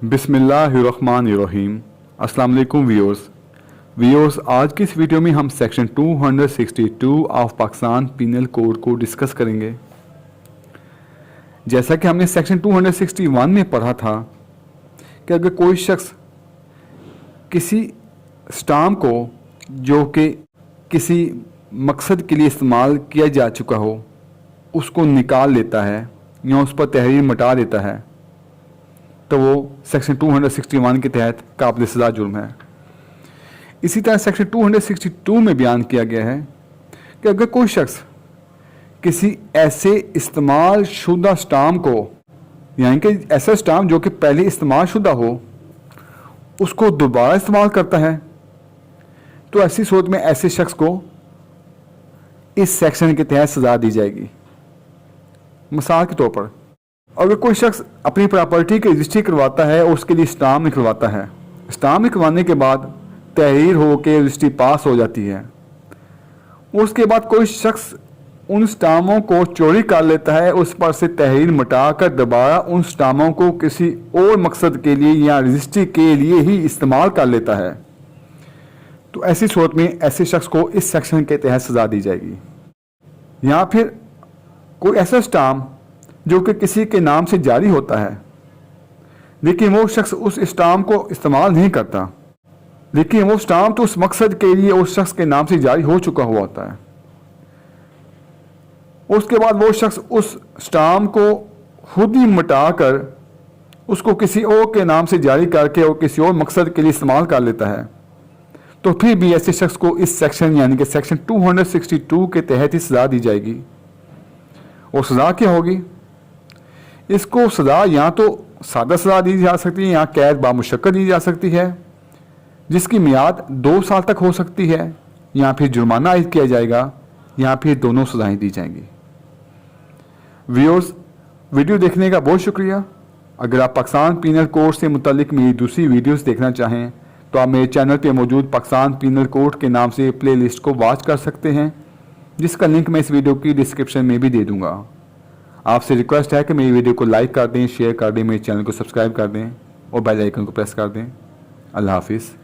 बिस्मिल्लाहिर्रहमानिर्रहीम। अस्सलाम वालेकुम व्यूअर्स, आज की इस वीडियो में हम section 262 of Pakistan penal code को डिस्कस करेंगे। जैसा कि हमने सेक्शन 261 में पढ़ा था कि अगर कोई शख्स किसी स्टाम्प को जो कि किसी मकसद के लिए इस्तेमाल किया जा चुका हो उसको निकाल लेता है या उस पर तहरीर मिटा देता है तो वो सेक्शन 261 के तहत काबिल सज़ा जुर्म है। इसी तरह सेक्शन 262 में बयान किया गया है कि अगर कोई शख्स किसी ऐसे इस्तेमाल शुदा स्टाम्प को, यानी कि ऐसा स्टाम्प जो कि पहले इस्तेमाल शुदा हो, उसको दोबारा इस्तेमाल करता है तो ऐसी सूरत में ऐसे शख्स को इस सेक्शन के तहत सज़ा दी जाएगी। मिसाल के तौर पर अगर कोई शख्स अपनी प्रॉपर्टी की रजिस्ट्री करवाता है और उसके लिए स्टाम्प निकलवाता है, स्टाम्प निकलवाने के बाद तहरीर हो के रजिस्ट्री पास हो जाती है, उसके बाद कोई शख्स उन स्टाम्पों को चोरी कर लेता है, उस पर से तहरीर मिटाकर दोबारा उन स्टाम्पों को किसी और मकसद के लिए या रजिस्ट्री के लिए ही इस्तेमाल कर लेता है तो ऐसी सूरत में ऐसे शख्स को इस सेक्शन के तहत सज़ा दी जाएगी। या फिर कोई ऐसा स्टाम्प जो कि किसी के नाम से जारी होता है लेकिन वो शख्स उस स्टाम्प को इस्तेमाल नहीं करता, लेकिन वो स्टाम्प तो उस मकसद के लिए उस शख्स के नाम से जारी हो चुका हुआ होता है। उसके बाद वो शख्स उस स्टाम्प को खुद ही मिटाकर उसको किसी और के नाम से जारी करके और किसी और मकसद के लिए इस्तेमाल कर लेता है तो फिर भी ऐसे शख्स को इस सेक्शन यानी कि सेक्शन 262 के तहत ही सज़ा दी जाएगी। और सज़ा क्या होगी? इसको सज़ा या तो सादा सज़ा दी जा सकती है या कैद बामुशक्कत दी जा सकती है जिसकी मियाद 2 साल तक हो सकती है, या फिर जुर्माना आयद किया जाएगा, या फिर दोनों सज़ाएं दी जाएंगी। व्यूअर्स, वीडियो देखने का बहुत शुक्रिया। अगर आप पाकिस्तान पीनल कोड से मुतालिक मेरी दूसरी वीडियोस देखना चाहें तो आप मेरे चैनल पे मौजूद पाकिस्तान पीनल कोड के नाम से प्लेलिस्ट को वॉच कर सकते हैं, जिसका लिंक मैं इस वीडियो की डिस्क्रिप्शन में भी दे दूंगा। आपसे रिक्वेस्ट है कि मेरी वीडियो को लाइक कर दें, शेयर कर दें, मेरे चैनल को सब्सक्राइब कर दें और बेल आइकन को प्रेस कर दें। अल्लाह हाफिज़।